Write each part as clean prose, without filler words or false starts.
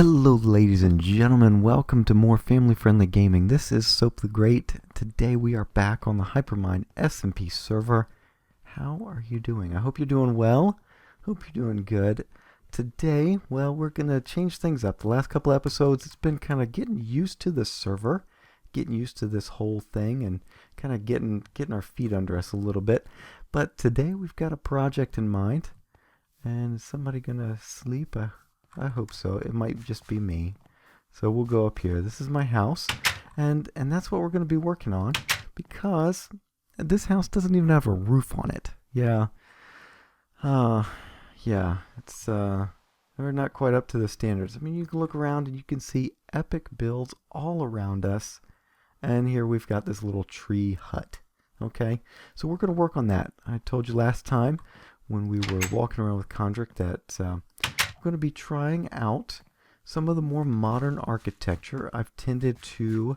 Hello ladies and gentlemen, welcome to more family-friendly gaming. This is Soap the Great. Today we are back on the Hypermine SMP server. How are you doing? I hope you're doing well. Hope you're doing good. Today, well, we're going to change things up. The last couple episodes, it's been kind of getting used to the server, getting used to this whole thing, and kind of getting our feet under us a little bit. But today we've got a project in mind. And is somebody going to sleep? I hope so. It might just be me. So we'll go up here. This is my house, and that's what we're going to be working on, because this house doesn't even have a roof on it. Yeah. Yeah. It's we're not quite up to the standards. I mean, you can look around and you can see epic builds all around us. And here we've got this little tree hut. Okay? So we're going to work on that. I told you last time when we were walking around with Condrick that I'm going to be trying out some of the more modern architecture. I've tended to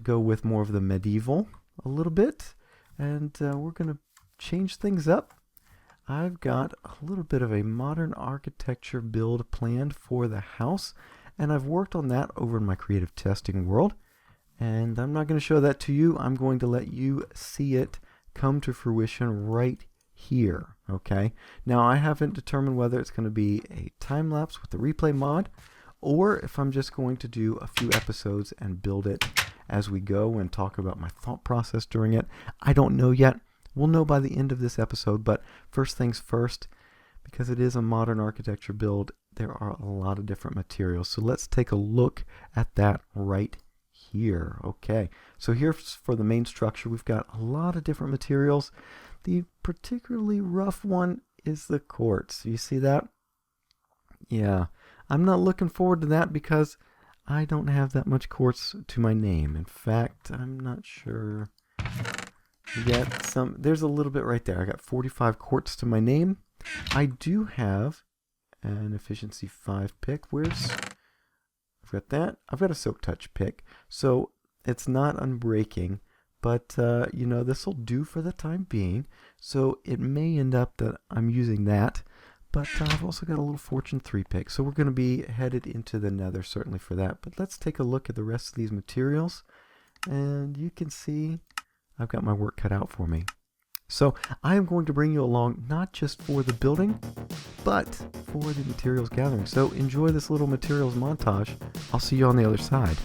go with more of the medieval a little bit, and we're going to change things up. I've got a little bit of a modern architecture build planned for the house, and I've worked on that over in my creative testing world, and I'm not going to show that to you. I'm going to let you see it come to fruition right here. Okay, now I haven't determined whether it's going to be a time lapse with the ReplayMod, or if I'm just going to do a few episodes and build it as we go and talk about my thought process during it. I don't know yet. We'll know by the end of this episode, but first things first, because it is a modern architecture build, there are a lot of different materials. So let's take a look at that right here. Okay, so here for the main structure, we've got a lot of different materials. The particularly rough one is the quartz. You see that? Yeah, I'm not looking forward to that because I don't have that much quartz to my name. In fact, I'm not sure. There's a little bit right there. I got 45 quartz to my name. I do have an efficiency 5 pick. I've got that. I've got a soak touch pick. So it's not unbreaking. But, you know, this will do for the time being. So it may end up that I'm using that. But I've also got a little Fortune 3 pick. So we're going to be headed into the nether certainly for that. But let's take a look at the rest of these materials. And you can see I've got my work cut out for me. So I am going to bring you along not just for the building, but for the materials gathering. So enjoy this little materials montage. I'll see you on the other side.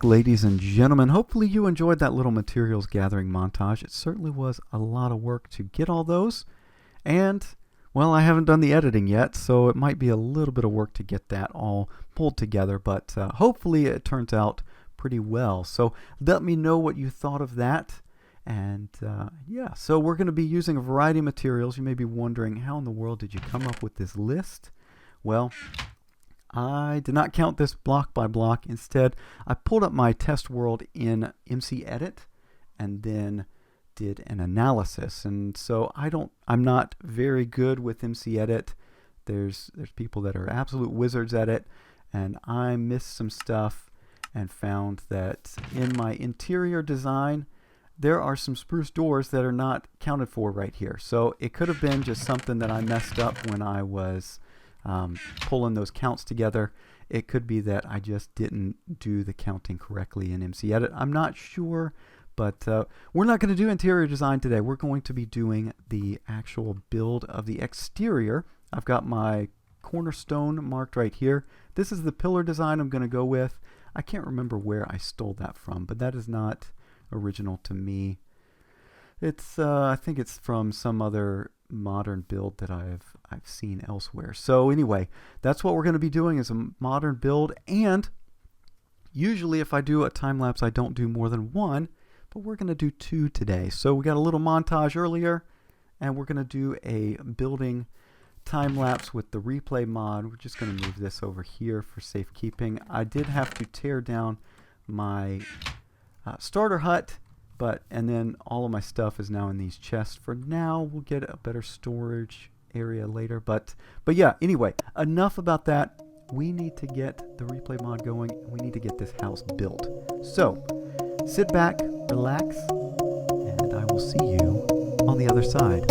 ladies and gentlemen. Hopefully you enjoyed that little materials gathering montage. It certainly was a lot of work to get all those. And, well, I haven't done the editing yet, so it might be a little bit of work to get that all pulled together. But hopefully it turns out pretty well. So let me know what you thought of that. And yeah, so we're going to be using a variety of materials. You may be wondering, how in the world did you come up with this list? Well, I did not count this block by block. Instead, I pulled up my test world in MC Edit and then did an analysis. And so I'm not very good with MC Edit. There's people that are absolute wizards at it, and I missed some stuff and found that in my interior design there are some spruce doors that are not counted for right here. So it could have been just something that I messed up when I was pulling those counts together. It could be that I just didn't do the counting correctly in MC Edit. I'm not sure, but we're not going to do interior design today. We're going to be doing the actual build of the exterior. I've got my cornerstone marked right here. This is the pillar design I'm going to go with. I can't remember where I stole that from, but that is not original to me. It's I think it's from some other modern build that I've seen elsewhere. So anyway, that's what we're going to be doing, is a modern build. And usually if I do a time lapse, I don't do more than one, but we're going to do two today. So we got a little montage earlier, and we're going to do a building time lapse with the ReplayMod. We're just going to move this over here for safekeeping. I did have to tear down my starter hut, and then all of my stuff is now in these chests. For now, we'll get a better storage area later. But yeah, anyway, enough about that. We need to get the ReplayMod going, and we need to get this house built. So sit back, relax, and I will see you on the other side.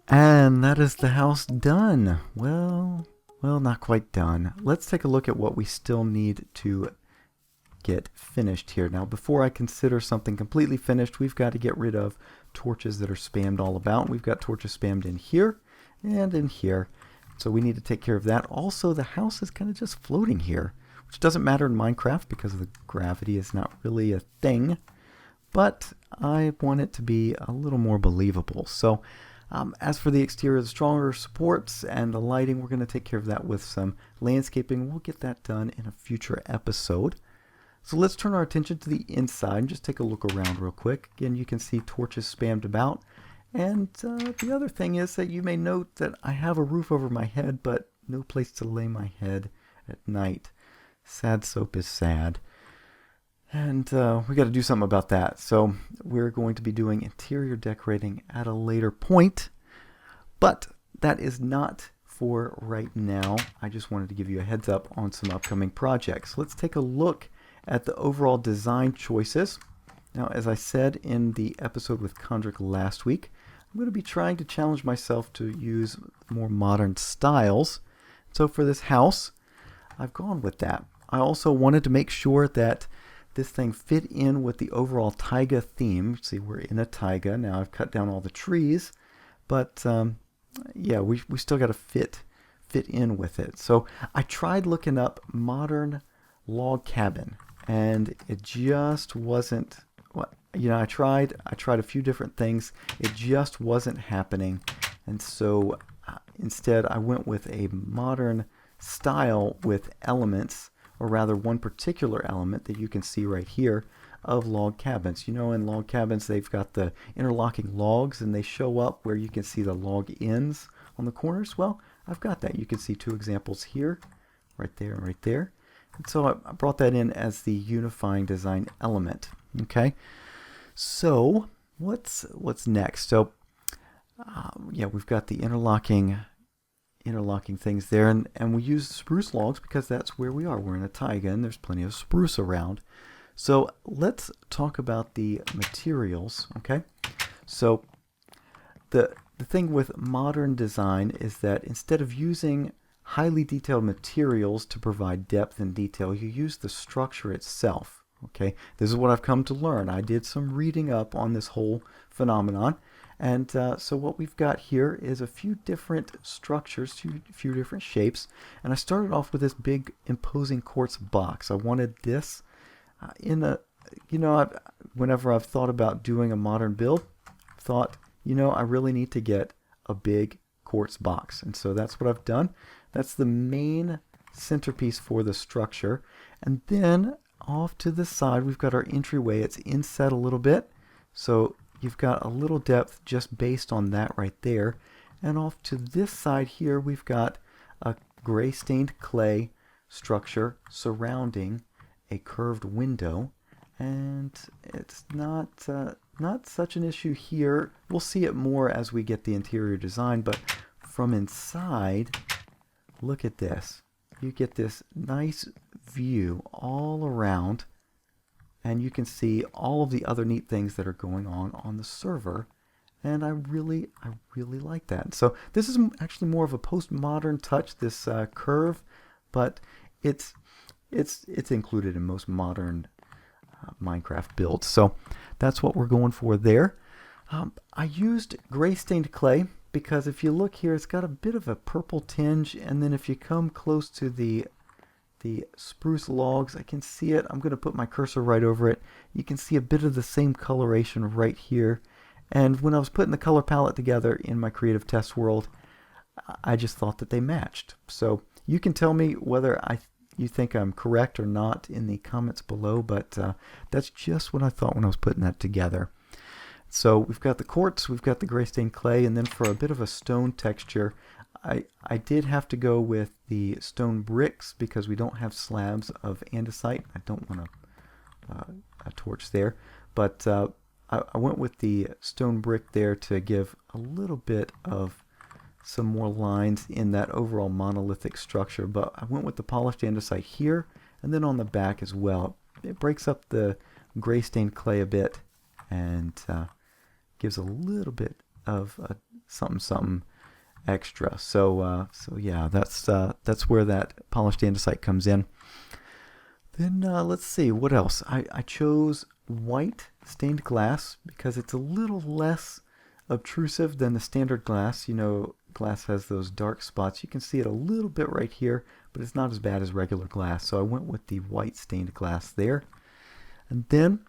And that is the house done. Well, not quite done. Let's take a look at what we still need to get finished here. Now, before I consider something completely finished, we've got to get rid of torches that are spammed all about. We've got torches spammed in here and in here. So we need to take care of that. Also, the house is kind of just floating here, which doesn't matter in Minecraft because the gravity is not really a thing. But I want it to be a little more believable. So as for the exterior, the stronger supports and the lighting, we're going to take care of that with some landscaping. We'll get that done in a future episode. So let's turn our attention to the inside and just take a look around real quick. Again, you can see torches spammed about. And the other thing is that you may note that I have a roof over my head, but no place to lay my head at night. Sad soap is sad. And we got to do something about that. So we're going to be doing interior decorating at a later point. But that is not for right now. I just wanted to give you a heads up on some upcoming projects. Let's take a look at the overall design choices. Now, as I said in the episode with Condrick last week, I'm going to be trying to challenge myself to use more modern styles. So for this house, I've gone with that. I also wanted to make sure that this thing fit in with the overall taiga theme. See, we're in a taiga. Now I've cut down all the trees, but yeah, we still got to fit in with it. So I tried looking up modern log cabin, and it just wasn't, you know, I tried a few different things. It just wasn't happening. And so instead I went with a modern style with elements, or rather one particular element that you can see right here of log cabins. You know, in log cabins they've got the interlocking logs and they show up where you can see the log ends on the corners. Well, I've got that. You can see two examples here, right there and right there. And so I brought that in as the unifying design element. Okay, so what's next? So yeah, we've got the interlocking things there, and we use spruce logs because that's where we are. We're in a taiga and there's plenty of spruce around. So let's talk about the materials. Okay, so the thing with modern design is that instead of using highly detailed materials to provide depth and detail, you use the structure itself. Okay, this is what I've come to learn. I did some reading up on this whole phenomenon. And so what we've got here is a few different structures, a few different shapes. And I started off with this big imposing quartz box. I wanted this in a, you know, whenever I've thought about doing a modern build, thought, you know, I really need to get a big quartz box. And so that's what I've done. That's the main centerpiece for the structure. And then off to the side, we've got our entryway. It's inset a little bit. So you've got a little depth just based on that right there. And off to this side here, we've got a gray stained clay structure surrounding a curved window. And it's not such an issue here. We'll see it more as we get the interior design, but from inside, look at this. You get this nice view all around, and you can see all of the other neat things that are going on the server, and I really like that. So this is actually more of a postmodern touch, this curve, but it's included in most modern Minecraft builds. So that's what we're going for there. I used gray stained clay because if you look here, it's got a bit of a purple tinge, and then if you come close to the spruce logs, I can see it. I'm going to put my cursor right over it. You can see a bit of the same coloration right here. And when I was putting the color palette together in my creative test world, I just thought that they matched. So you can tell me whether you think I'm correct or not in the comments below, but that's just what I thought when I was putting that together. So we've got the quartz, we've got the gray stained clay, and then for a bit of a stone texture, I did have to go with the stone bricks because we don't have slabs of andesite. I don't want a torch there, but I went with the stone brick there to give a little bit of some more lines in that overall monolithic structure. But I went with the polished andesite here and then on the back as well. It breaks up the gray stained clay a bit and gives a little bit of something extra. So yeah, that's where that polished andesite comes in. Then let's see, what else? I chose white stained glass because it's a little less obtrusive than the standard glass. You know, glass has those dark spots. You can see it a little bit right here, but it's not as bad as regular glass. So I went with the white stained glass there. And then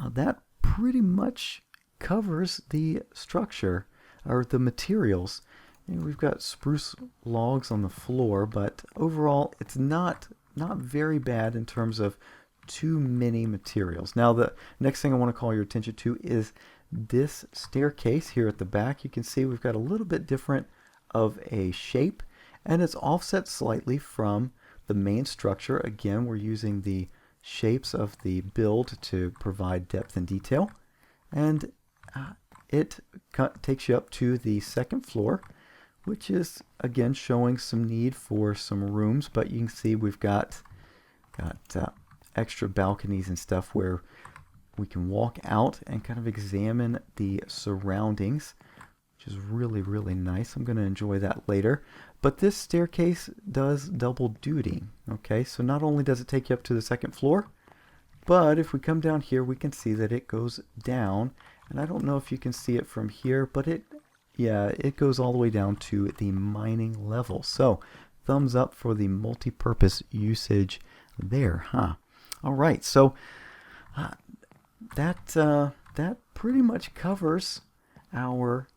that pretty much covers the structure or the materials. And we've got spruce logs on the floor, but overall it's not very bad in terms of too many materials. Now the next thing I want to call your attention to is this staircase here at the back. You can see we've got a little bit different of a shape, and it's offset slightly from the main structure. Again, we're using the shapes of the build to provide depth and detail, and it takes you up to the second floor, which is again showing some need for some rooms, but you can see we've got extra balconies and stuff where we can walk out and kind of examine the surroundings, which is really nice. I'm going to enjoy that later. But this staircase does double duty. Okay, so not only does it take you up to the second floor, but if we come down here, we can see that it goes down. And I don't know if you can see it from here, but it goes all the way down to the mining level. So thumbs up for the multi-purpose usage there, huh? All right, so that pretty much covers our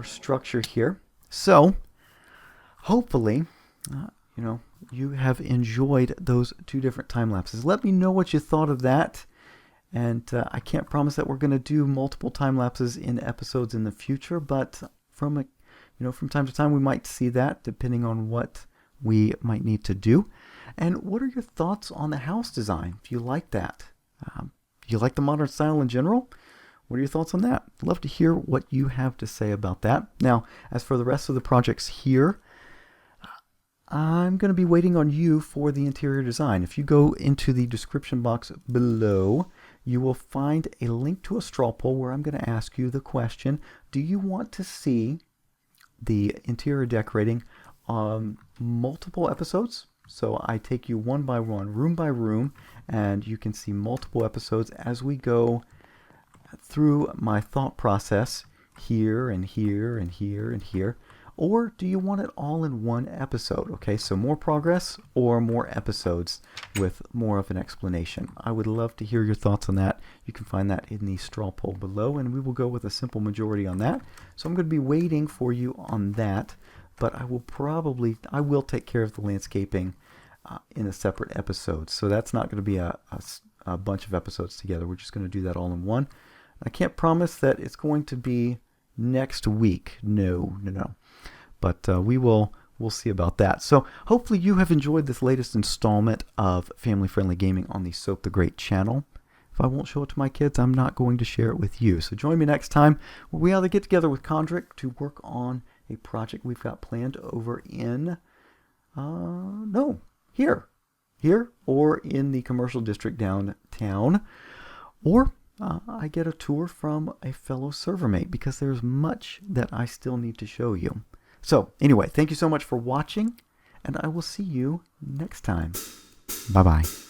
structure here. So hopefully, you know, you have enjoyed those two different time lapses. Let me know what you thought of that. And I can't promise that we're going to do multiple time lapses in episodes in the future, but from time to time we might see that depending on what we might need to do. And what are your thoughts on the house design? If you like that, do you like the modern style in general? What are your thoughts on that? I'd love to hear what you have to say about that. Now, as for the rest of the projects here, I'm going to be waiting on you for the interior design. If you go into the description box below, you will find a link to a straw poll where I'm going to ask you the question, do you want to see the interior decorating on multiple episodes? So I take you one by one, room by room, and you can see multiple episodes as we go through my thought process here and here and here and here. Or do you want it all in one episode? Okay, so more progress or more episodes with more of an explanation. I would love to hear your thoughts on that. You can find that in the straw poll below, and we will go with a simple majority on that. So I'm going to be waiting for you on that, but I will take care of the landscaping in a separate episode. So that's not going to be a bunch of episodes together. We're just going to do that all in one. I can't promise that it's going to be next week. No. But we'll see about that. So hopefully you have enjoyed this latest installment of Family Friendly Gaming on the Soap the Great channel. If I won't show it to my kids, I'm not going to share it with you. So join me next time where we either get together with Condrick to work on a project we've got planned over in, here or in the commercial district downtown, or I get a tour from a fellow server mate because there's much that I still need to show you. So anyway, thank you so much for watching, and I will see you next time. Bye-bye.